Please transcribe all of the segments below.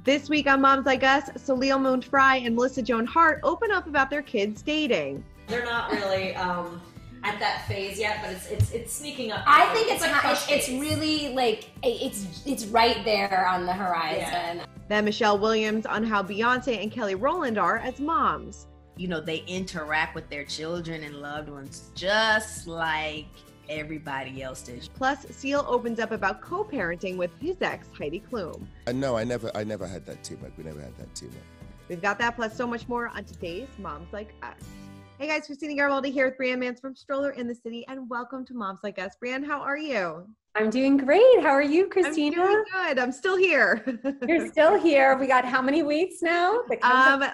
This week on Moms Like Us, Soleil Frye and Melissa Joan Hart open up about their kids dating. They're not really at that phase yet, but it's sneaking up. I think it's really like it's right there on the horizon. Yeah. Then Michelle Williams on how Beyonce and Kelly Rowland are as moms. You know, they interact with their children and loved ones just like everybody else did. Plus, Seal opens up about co-parenting with his ex, Heidi Klum. No, I never had that too much. We never had that too much. We've got that plus so much more on today's Moms Like Us. Hey guys, Christina Garibaldi here with Brianne Mance from Stroller in the City, and welcome to Moms Like Us. Brianne, how are you? I'm doing great. How are you, Christina? I'm doing good. I'm still here. You're still here. We got how many weeks now?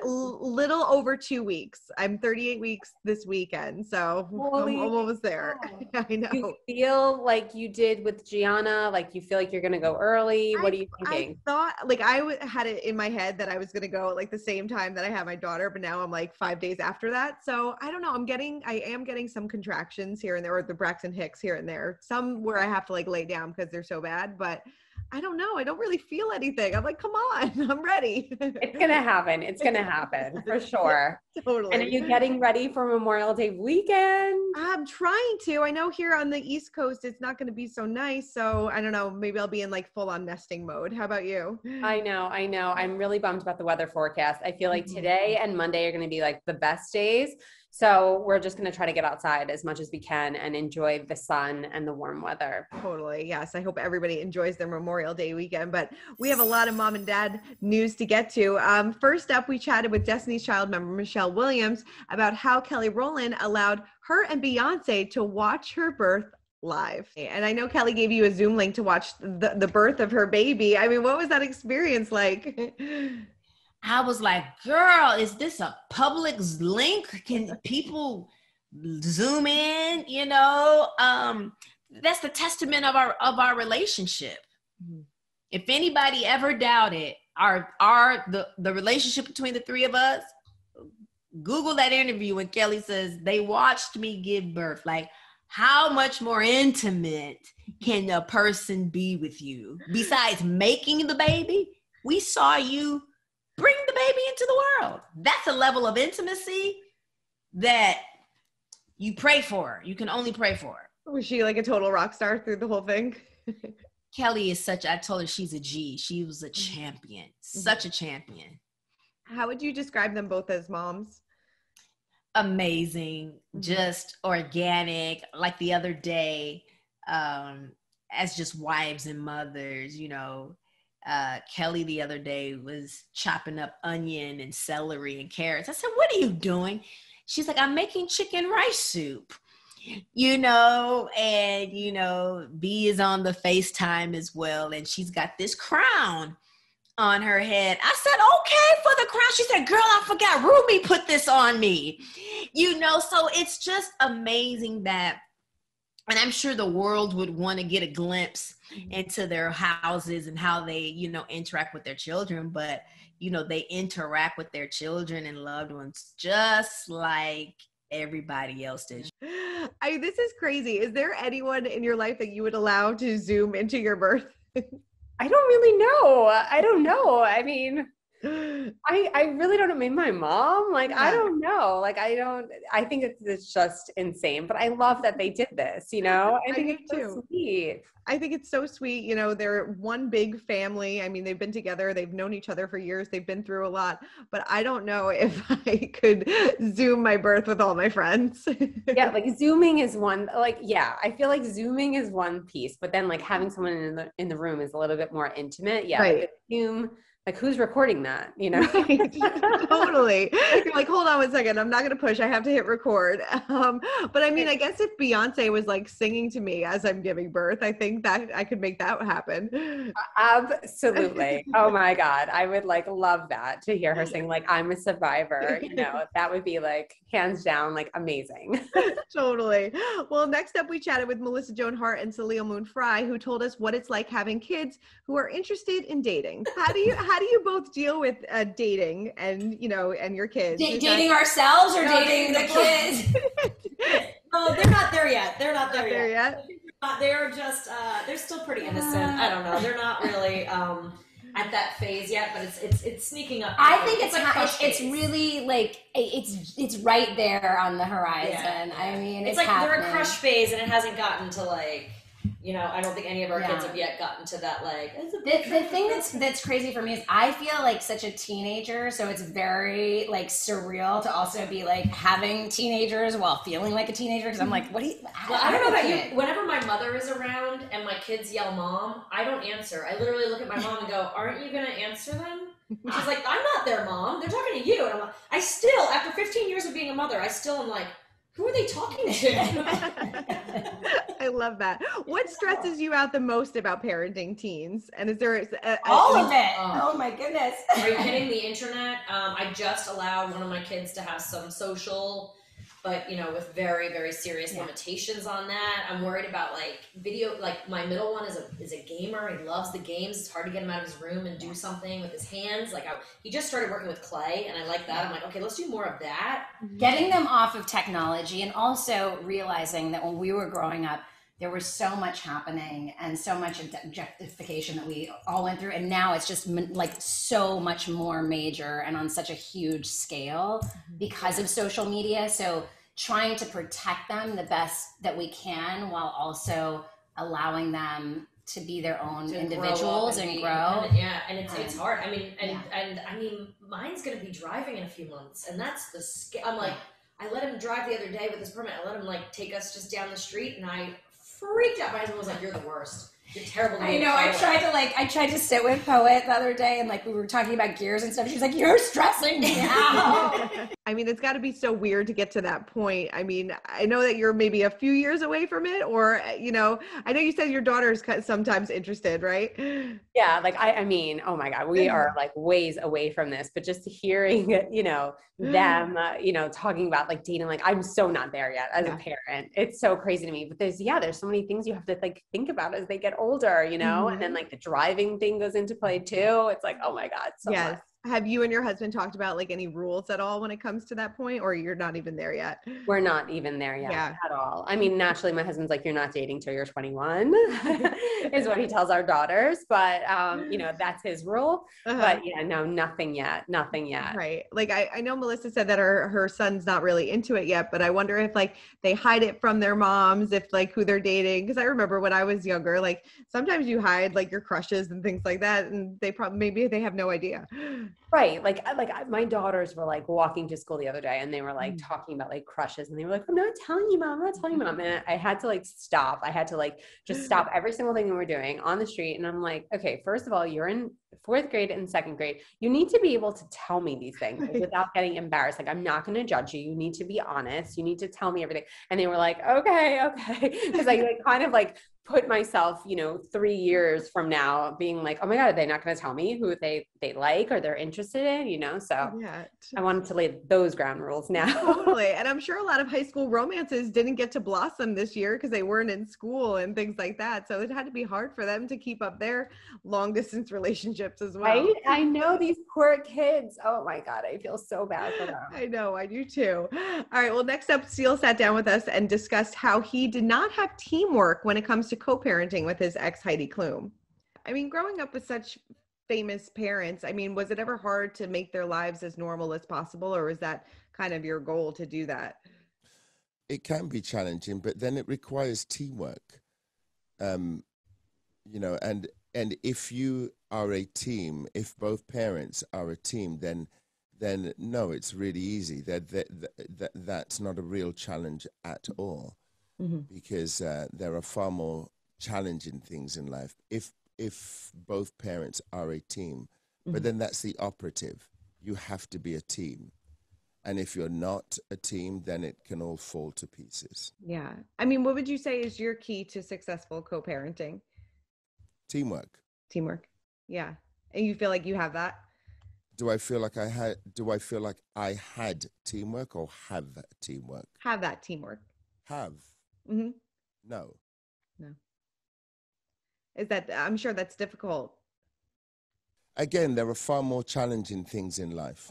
Little over 2 weeks. I'm 38 weeks this weekend, so I'm almost there. I know. You feel like you did with Gianna? Like you feel like you're going to go early? What are you thinking? I thought, like I had it in my head that I was going to go at like the same time that I had my daughter, but now I'm like 5 days after that. So I don't know. I am getting some contractions here and there, or the Braxton Hicks here and there. Some where I have to like lay down because they're so bad, but I don't know. I don't really feel anything. I'm like, come on, I'm ready. It's going to happen. It's going to happen for sure. Totally. And are you getting ready for Memorial Day weekend? I'm trying to. I know here on the East Coast, it's not going to be so nice. So I don't know. Maybe I'll be in like full on nesting mode. How about you? I know. I'm really bummed about the weather forecast. I feel like today and Monday are going to be like the best days. So we're just going to try to get outside as much as we can and enjoy the sun and the warm weather. Totally. Yes. I hope everybody enjoys their Memorial Day weekend, but we have a lot of mom and dad news to get to. First up, we chatted with Destiny's Child member Michelle Williams about how Kelly Rowland allowed her and Beyonce to watch her birth live. And I know Kelly gave you a Zoom link to watch the birth of her baby. I mean, what was that experience like? I was like, girl, is this a public link? Can people zoom in? You know, that's the testament of our relationship. If anybody ever doubted the relationship between the three of us, Google that interview when Kelly says they watched me give birth. Like, how much more intimate can a person be with you? Besides making the baby, we saw you bring the baby into the world. That's a level of intimacy that you pray for. You can only pray for. Was she like a total rock star through the whole thing? Kelly is I told her she's a G. She was a champion, such a champion. How would you describe them both as moms? Amazing, just organic. Like the other day, as just wives and mothers, you know, Kelly the other day was chopping up onion and celery and carrots. I said, what are you doing? She's like, I'm making chicken rice soup, you know, and, you know, B is on the FaceTime as well. And she's got this crown on her head. I said, okay for the crown. She said, girl, I forgot Ruby put this on me, you know, so it's just amazing that, and I'm sure the world would want to get a glimpse into their houses and how they, you know, interact with their children. But, you know, they interact with their children and loved ones just like everybody else did. This is crazy. Is there anyone in your life that you would allow to zoom into your birth? I don't really know. I don't know. I mean, I really don't know. Maybe my mom, like, I don't know. Like, I think it's just insane, but I love that they did this, you know, I think it's so sweet. I think it's so sweet. You know, they're one big family. I mean, they've been together, they've known each other for years. They've been through a lot, but I don't know if I could Zoom my birth with all my friends. Yeah. Like Zooming is one, like, yeah, I feel like Zooming is one piece, but then like having someone in the room is a little bit more intimate. Yeah. Right. Like Zoom, like who's recording that, you know? Right. Totally. You're like, hold on 1 second. I'm not going to push. I have to hit record. But I mean, I guess if Beyonce was like singing to me as I'm giving birth, I think that I could make that happen. Absolutely. Oh my God. I would like love that to hear her sing like I'm a survivor, you know, that would be like hands down, like amazing. Totally. Well, next up we chatted with Melissa Joan Hart and Soleil Frye, who told us what it's like having kids who are interested in dating. How do you both deal with dating and, you know, and your kids? Dating ourselves or dating the kids? No, they're not there yet. They're not there yet. yet. They're just, they're still pretty innocent. I don't know. They're not really, at that phase yet, but it's sneaking up. I think it's like it's really like it's right there on the horizon. Yeah. I mean, it's like happening. They're a crush phase, and it hasn't gotten to like, I don't think any of our kids have yet gotten to that like. The thing that's crazy for me is I feel like such a teenager, so it's very like surreal to also be like having teenagers while feeling like a teenager, because I'm like, what do you? Well, I don't know about you. Whenever my mother is around and my kids yell "mom," I don't answer. I literally look at my mom and go, "Aren't you going to answer them?" She's like, "I'm not their mom. They're talking to you." And I'm like, I still, after 15 years of being a mother, I still am like, who are they talking to? I love that. What stresses you out the most about parenting teens? And is there all of it? Oh my goodness! Are you kidding? The internet. I just allowed one of my kids to have some social, but with very, very serious limitations on that. I'm worried about like video. Like my middle one is a gamer. He loves the games. It's hard to get him out of his room and do something with his hands. Like he just started working with clay, and I like that. I'm like, okay, let's do more of that. Getting them off of technology, and also realizing that when we were growing up, there was so much happening and so much objectification that we all went through. And now it's just like so much more major and on such a huge scale because of social media. So trying to protect them the best that we can while also allowing them to be their own individuals and grow. And it's hard. I mean, and I mean, mine's going to be driving in a few months, and that's the I'm like, I let him drive the other day with his permit. I let him like take us just down the street, and I freaked out. My husband was like, "You're the worst. You're terrible." I know. I tried to sit with Poet the other day, and like we were talking about gears and stuff. She's like, "You're stressing me out." I mean, it's got to be so weird to get to that point. I mean, I know that you're maybe a few years away from it, or I know you said your daughter's sometimes interested, right? Yeah, like I mean, oh my God, we are like ways away from this, but just hearing, them, talking about like Deena, like I'm so not there yet as a parent. It's so crazy to me, but there's so many things you have to like think about as they get older, and then like the driving thing goes into play too. It's like, oh my God. So much. Have you and your husband talked about like any rules at all when it comes to that point, or you're not even there yet? We're not even there yet at all. I mean, naturally my husband's like, you're not dating till you're 21 is what he tells our daughters. But, that's his rule, but no, nothing yet. Right. Like I know Melissa said that her son's not really into it yet, but I wonder if like they hide it from their moms, if like who they're dating. Cause I remember when I was younger, like sometimes you hide like your crushes and things like that. And maybe they have no idea. Right. Like my daughters were like walking to school the other day and they were like talking about like crushes and they were like, I'm not telling you, mom. And I had to like stop. I had to like just stop every single thing we were doing on the street. And I'm like, okay, first of all, you're in 4th grade and 2nd grade. You need to be able to tell me these things without getting embarrassed. Like, I'm not going to judge you. You need to be honest. You need to tell me everything. And they were like, okay. Cause I like kind of like put myself, 3 years from now being like, oh my God, are they not going to tell me who they like or they're interested in, so I wanted to lay those ground rules now. Totally. And I'm sure a lot of high school romances didn't get to blossom this year because they weren't in school and things like that. So it had to be hard for them to keep up their long distance relationships as well. Right? I know, these poor kids. Oh my God, I feel so bad for them. I know, I do too. All right. Well, next up, Seal sat down with us and discussed how he did not have teamwork when it comes to co-parenting with his ex Heidi Klum. I mean, growing up with such famous parents, I mean, was it ever hard to make their lives as normal as possible, or is that kind of your goal to do that? It can be challenging, but then it requires teamwork. And if you are a team, if both parents are a team, then no, it's really easy. That's not a real challenge at all, because there are far more challenging things in life if both parents are a team. But then that's the operative. You have to be a team. And if you're not a team, then it can all fall to pieces. Yeah. I mean, what would you say is your key to successful co-parenting? Teamwork. Yeah. And you feel like you have that? Do I feel like I had teamwork or have teamwork? Have that teamwork. Have. No. Is that, I'm sure that's difficult. Again, there are far more challenging things in life.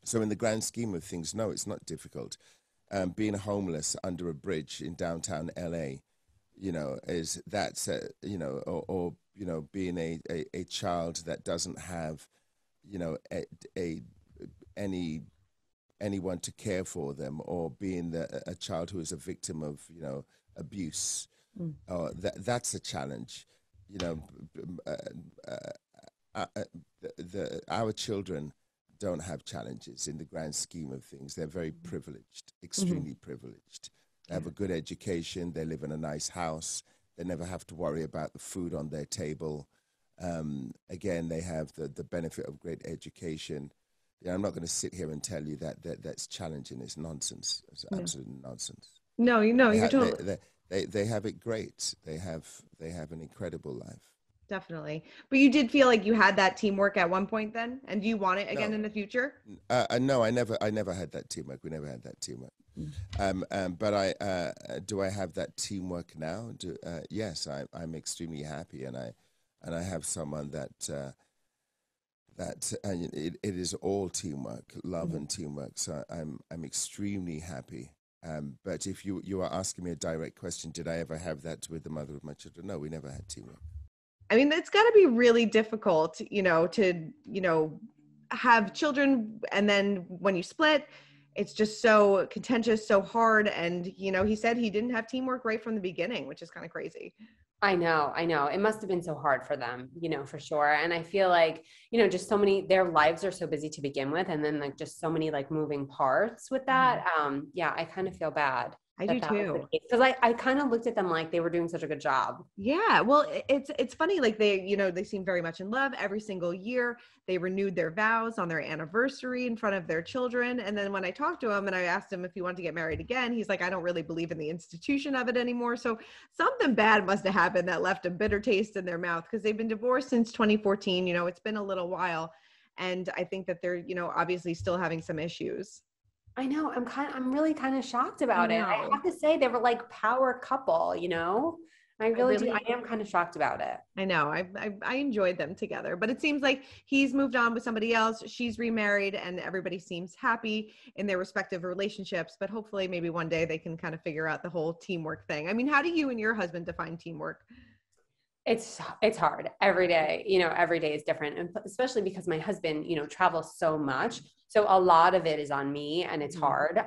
So in the grand scheme of things, no, it's not difficult. Being homeless under a bridge in downtown LA you know, is that's you know, or you know, being a child that doesn't have, you know, anyone to care for them, or being a child who is a victim of, you know, abuse. That's a challenge, you know. Our children don't have challenges in the grand scheme of things. They're very privileged, extremely privileged. They have a good education. They live in a nice house. They never have to worry about the food on their table. Again, they have the benefit of great education. Yeah, I'm not going to sit here and tell you that's challenging. It's nonsense. It's absolute nonsense. No, you know, you're totally. They have it great. They have an incredible life. Definitely. But you did feel like you had that teamwork at one point then? And do you want it again in the future? No, I never had that teamwork. We never had that teamwork. But do I have that teamwork now? Yes, I'm extremely happy, and I have someone that it is all teamwork, love and teamwork. So I'm extremely happy. But if you are asking me a direct question, did I ever have that with the mother of my children? No, we never had teamwork. I mean, it's got to be really difficult, you know, to, you know, have children. And then when you split, it's just so contentious, so hard. And, you know, he said he didn't have teamwork right from the beginning, which is kind of crazy. I know. It must have been so hard for them, you know, for sure. And I feel like, you know, just so many, their lives are so busy to begin with. And then like just so many like moving parts with that. Yeah, I kind of feel bad. I do too. Because I kind of looked at them like they were doing such a good job. Yeah. Well, it's funny. Like they, you know, they seem very much in love every single year. They renewed their vows on their anniversary in front of their children. And then when I talked to him and I asked him if he wanted to get married again, he's like, I don't really believe in the institution of it anymore. So something bad must have happened that left a bitter taste in their mouth, because they've been divorced since 2014. You know, it's been a little while. And I think that they're, you know, obviously still having some issues. I know. I'm really kind of shocked about it. I have to say they were like power couple, you know. I really do. I am kind of shocked about it. I know. I enjoyed them together, but it seems like he's moved on with somebody else. She's remarried, and everybody seems happy in their respective relationships. But hopefully, maybe one day they can kind of figure out the whole teamwork thing. I mean, how do you and your husband define teamwork? It's hard every day. You know, every day is different, and especially because my husband, you know, travels so much. So a lot of it is on me, and it's hard.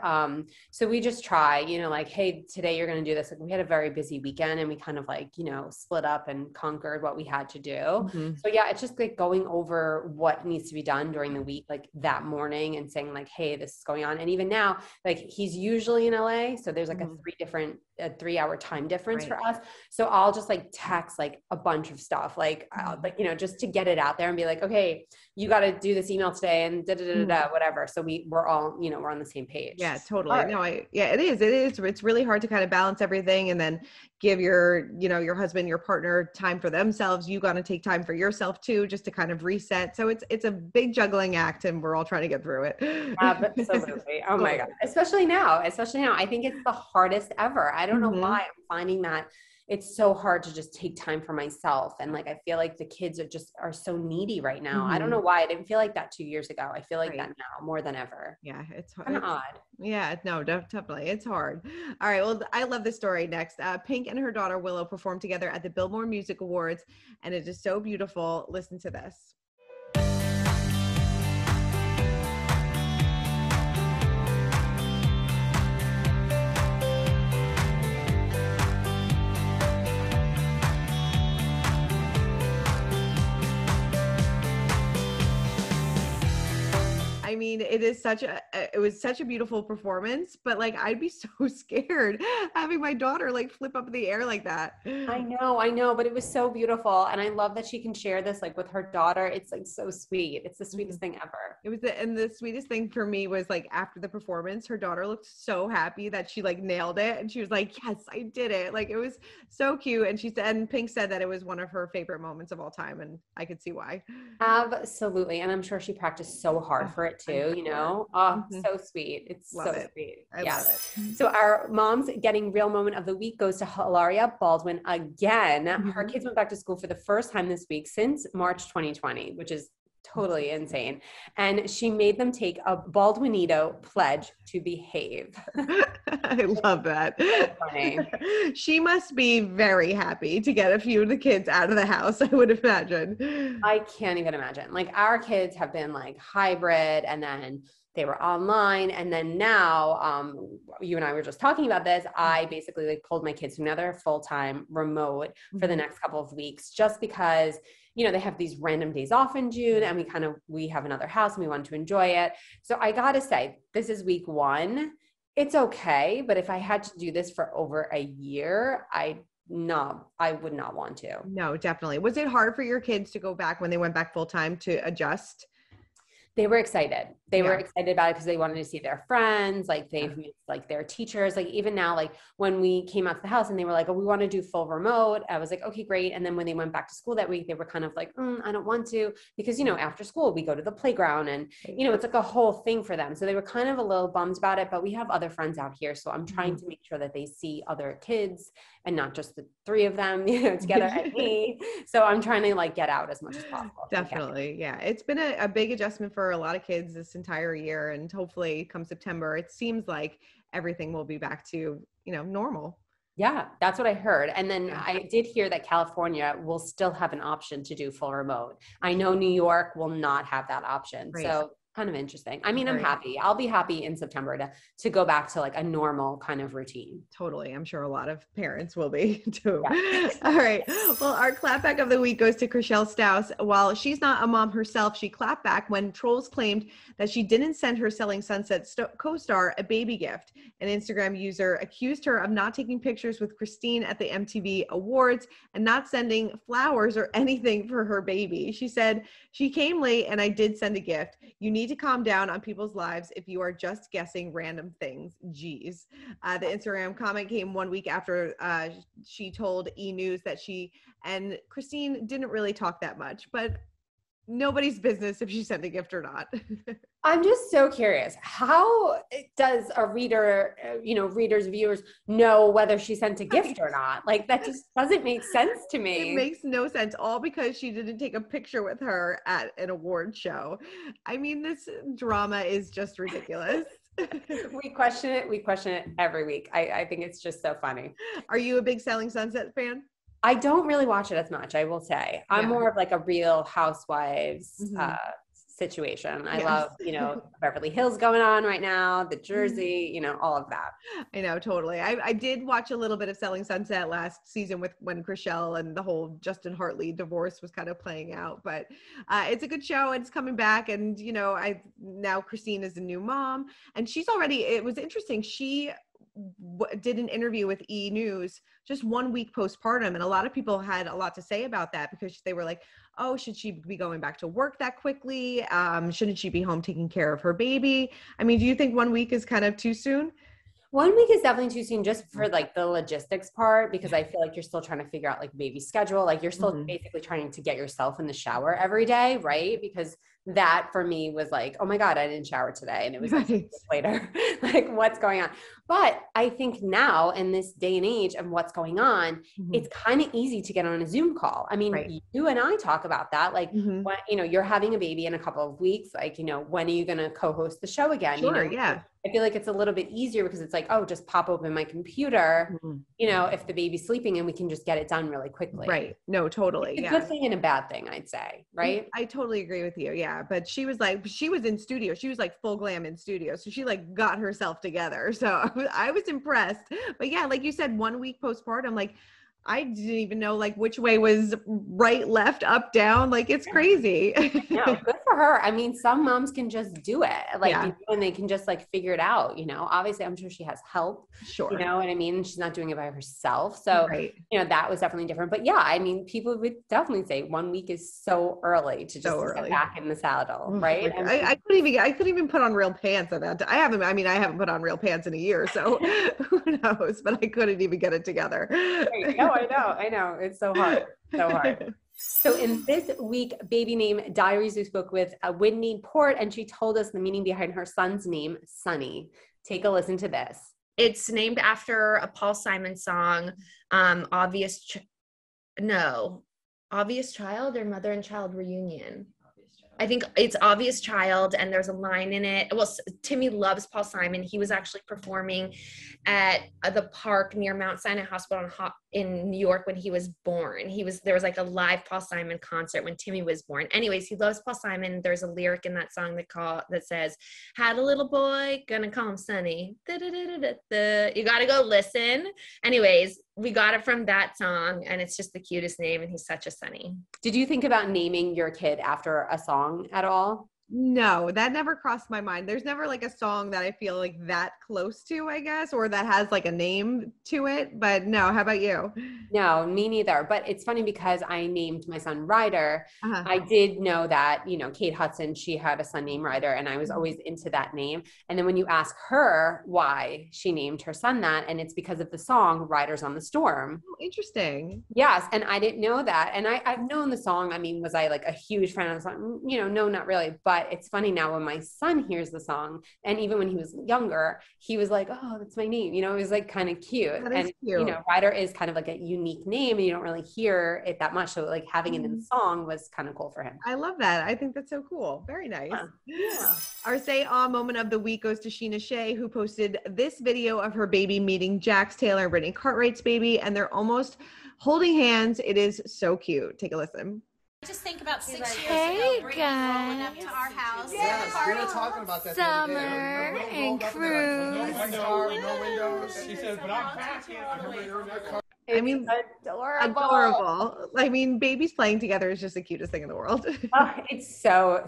So we just try, you know, like, hey, today you're going to do this. Like, we had a very busy weekend, and we kind of like, you know, split up and conquered what we had to do. So yeah, it's just like going over what needs to be done during the week, like that morning, and saying like, hey, this is going on. And even now, like he's usually in LA. So there's like a 3-hour time difference for us. So I'll just like text like a bunch of stuff, like, you know, just to get it out there and be like, okay, you got to do this email today and whatever. So we're all, you know, we're on the same page. Yeah, totally. No, it is. It's really hard to kind of balance everything and then give your, you know, your husband, your partner time for themselves. You got to take time for yourself too, just to kind of reset. So it's a big juggling act, and we're all trying to get through it. Absolutely. Oh my God. Especially now. I think it's the hardest ever. I don't know why I'm finding that it's so hard to just take time for myself. And like, I feel like the kids are so needy right now. I don't know why. I didn't feel like that 2 years ago. I feel like that now more than ever. Yeah. It's kind of odd. Yeah, no, definitely. It's hard. All right. Well, I love this story next. Pink and her daughter Willow performed together at the Billboard Music Awards, and it is so beautiful. Listen to this. I mean, it was such a beautiful performance, but like, I'd be so scared having my daughter like flip up in the air like that. I know, but it was so beautiful. And I love that she can share this like with her daughter. It's like so sweet. It's the sweetest thing ever. And the sweetest thing for me was like, after the performance, her daughter looked so happy that she like nailed it. And she was like, yes, I did it. Like, it was so cute. And she said, and Pink said that it was one of her favorite moments of all time. And I could see why. Absolutely. And I'm sure she practiced so hard for it too, you know. So sweet. It's love so sweet. I love it. So our mom's getting real moment of the week goes to Hilaria Baldwin again. Her kids went back to school for the first time this week since March 2020, which is totally insane. And she made them take a Baldwinito pledge to behave. I love that. So funny. She must be very happy to get a few of the kids out of the house, I would imagine. I can't even imagine. Like our kids have been like hybrid, and then they were online. And then now, you and I were just talking about this. I basically like pulled my kids to another full-time remote for the next couple of weeks, just because, you know, they have these random days off in June, and we have another house and we want to enjoy it. So I got to say, this is week 1. It's okay. But if I had to do this for over a year, I would not want to. No, definitely. Was it hard for your kids to go back when they went back full-time to adjust? They were excited. They were excited about it because they wanted to see their friends. Like they've missed like their teachers. Like even now, like when we came out to the house and they were like, oh, we want to do full remote. I was like, okay, great. And then when they went back to school that week, they were kind of like, I don't want to, because, you know, after school we go to the playground and, you know, it's like a whole thing for them. So they were kind of a little bummed about it, but we have other friends out here. So I'm trying to make sure that they see other kids and not just the 3 of them, you know, together at me. So I'm trying to like get out as much as possible. Definitely. Yeah. It's been a big adjustment for a lot of kids this entire year. And hopefully come September, it seems like everything will be back to, you know, normal. Yeah, that's what I heard. And then I did hear that California will still have an option to do full remote. I know New York will not have that option. Right. So kind of interesting. I mean, I'm happy. I'll be happy in September to go back to like a normal kind of routine. Totally. I'm sure a lot of parents will be too. Yeah. All right. Well, our clapback of the week goes to Chrishell Stause. While she's not a mom herself, she clapped back when trolls claimed that she didn't send her Selling Sunset co-star a baby gift. An Instagram user accused her of not taking pictures with Christine at the MTV Awards and not sending flowers or anything for her baby. She said, she came late and I did send a gift. You need to calm down on people's lives if you are just guessing random things. Geez. The Instagram comment came 1 week after she told E! News that she and Christine didn't really talk that much, but nobody's business if she sent a gift or not. I'm just so curious. How does a reader, you know, readers, viewers know whether she sent a gift or not? Like that just doesn't make sense to me. It makes no sense, all because she didn't take a picture with her at an award show. I mean, this drama is just ridiculous. We question it every week. I think it's just so funny. Are you a big Selling Sunset fan? I don't really watch it as much, I will say. I'm more of like a Real Housewives situation. I love, you know, Beverly Hills going on right now, the Jersey, you know, all of that. I know, totally. I did watch a little bit of Selling Sunset last season when Chrishell and the whole Justin Hartley divorce was kind of playing out, but it's a good show and it's coming back. And, you know, now Christine is a new mom and it was interesting. She did an interview with E! News just 1 week postpartum, and a lot of people had a lot to say about that because they were like, oh, should she be going back to work that quickly? Shouldn't she be home taking care of her baby? I mean, do you think 1 week is kind of too soon? 1 week is definitely too soon just for like the logistics part, because I feel like you're still trying to figure out like baby schedule. Like you're still basically trying to get yourself in the shower every day, right? Because that for me was like, oh my God, I didn't shower today. And it was like later, like what's going on? But I think now in this day and age of what's going on, it's kind of easy to get on a Zoom call. I mean, you and I talk about that. Like, when, you know, you're having a baby in a couple of weeks, like, you know, when are you going to co-host the show again? Sure, you know? I feel like it's a little bit easier because it's like, oh, just pop open my computer, you know, if the baby's sleeping and we can just get it done really quickly. Right. No, totally. It's a good thing and a bad thing, I'd say. Right. I totally agree with you. Yeah. But she was in studio. She was like full glam in studio. So she like got herself together. So I was impressed. But yeah, like you said, 1 week postpartum, like I didn't even know like which way was right, left, up, down. Like it's crazy. No, good for her. I mean, some moms can just do it, like, you know, and they can just like figure it out, you know, obviously I'm sure she has help, you know what I mean? She's not doing it by herself. So, you know, that was definitely different, but yeah, I mean, people would definitely say 1 week is so early to just get back in the saddle. Right. I couldn't even put on real pants at that time. I haven't put on real pants in a year. So who knows, but I couldn't even get it together. I know. It's so hard. So in this week, Baby Name Diaries, we spoke with Whitney Port, and she told us the meaning behind her son's name, Sonny. Take a listen to this. It's named after a Paul Simon song, Obvious Child or Mother and Child Reunion. I think it's Obvious Child, and there's a line in it. Well, Timmy loves Paul Simon. He was actually performing at the park near Mount Sinai Hospital in New York when he was born. There was like a live Paul Simon concert when Timmy was born. Anyways, he loves Paul Simon. There's a lyric in that song that says, "Had a little boy, gonna call him Sonny." You gotta go listen. Anyways, we got it from that song, and it's just the cutest name, and he's such a Sonny. Did you think about naming your kid after a song at all? No, that never crossed my mind. There's never like a song that I feel like that close to, I guess, or that has like a name to it. But no, how about you? No, me neither. But it's funny because I named my son Ryder. I did know that, Kate Hudson, she had a son named Ryder, and I was always into that name. And then when you ask her why she named her son that, and it's because of the song Riders on the Storm. Oh, interesting. Yes. And I didn't know that. And I've known the song. I mean, was I like a huge fan of the song? No, not really. But it's funny now when my son hears the song, and even when he was younger, he was like, "Oh, that's my name." It was like kind of cute. And cute. Ryder is kind of like a unique name, and you don't really hear it that much. So like having it in the song was kind of cool for him. I love that. I think that's so cool. Very nice. Yeah. Our Say Aw moment of the week goes to Sheena Shea, who posted this video of her baby meeting Jax Taylor and Brittany Cartwright's baby, and they're almost holding hands. It is so cute. Take a listen. Just think about 6 years hey ago, Brittany rolling up to our house. Yes, we were talking about that. Summer and cruise. No windows. She said, but I'm packing. I mean, adorable. I mean, babies playing together is just the cutest thing in the world. Oh, it's so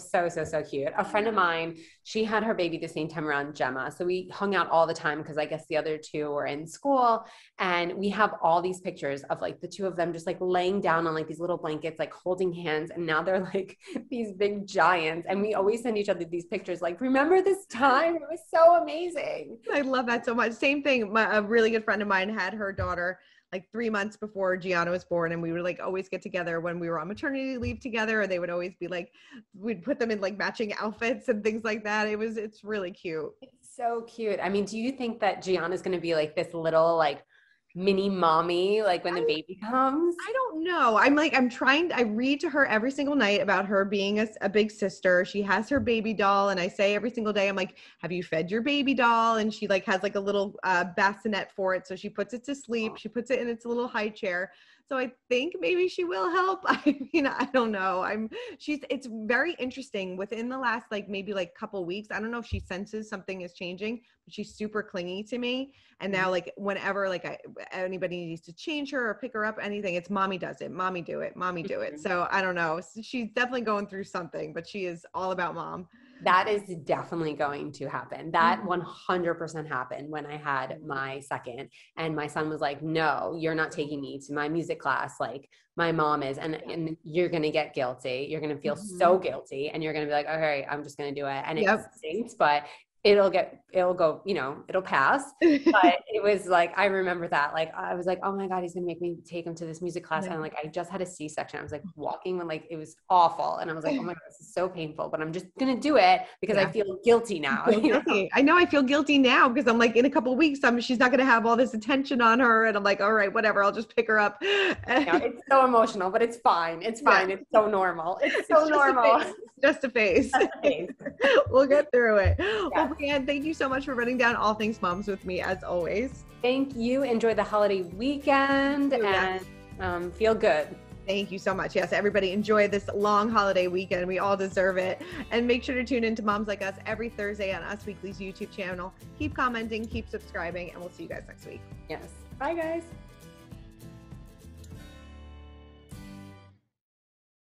cute. A friend of mine, she had her baby the same time around Gemma. So we hung out all the time because I guess the other two were in school. And we have all these pictures of like the two of them just like laying down on like these little blankets, like holding hands. And now they're like these big giants. And we always send each other these pictures like, remember this time? It was so amazing. I love that so much. Same thing. A really good friend of mine had her daughter like 3 months before Gianna was born, and we would like always get together when we were on maternity leave together, and they would always be like, we'd put them in like matching outfits and things like that. It's really cute. It's so cute. I mean, do you think that Gianna's going to be like this little like mini mommy like when the baby comes? I don't know. I read to her every single night about her being a big sister. She has her baby doll, and I say every single day, I'm like, have you fed your baby doll? And she like has like a little bassinet for it, so she puts it to sleep. She puts it in its little high chair. So I think maybe she will help. I mean, I don't know. It's very interesting within the last maybe couple weeks. I don't know if she senses something is changing, but she's super clingy to me. And now whenever anybody needs to change her or pick her up, anything, it's mommy does it. Mommy do it. Mommy do it. So I don't know. She's definitely going through something, but she is all about mom. That is definitely going to happen. That 100% happened when I had my second, and my son was like, no, you're not taking me to my music class. Like my mom is, and you're going to get guilty. You're going to feel so guilty, and you're going to be like, okay, I'm just going to do it. And it stinks, but it'll go, it'll pass. But it was like, I remember that, I was like, oh my God, he's going to make me take him to this music class. And I just had a C-section. I was like walking when it was awful. And I was like, oh my God, this is so painful, but I'm just going to do it because I feel guilty now. Guilty. I know I feel guilty now because I'm like, in a couple of weeks, she's not going to have all this attention on her. And I'm like, all right, whatever. I'll just pick her up. It's so emotional, but it's fine. It's fine. Yeah. It's so normal. It's so normal. Just a phase. We'll get through it. Yeah. Well, Brianne, thank you so much for running down all things moms with me as always. Thank you. Enjoy the holiday weekend and feel good. Thank you so much. Yes, everybody enjoy this long holiday weekend. We all deserve it. And make sure to tune into Moms Like Us every Thursday on Us Weekly's YouTube channel. Keep commenting, keep subscribing, and we'll see you guys next week. Yes. Bye, guys.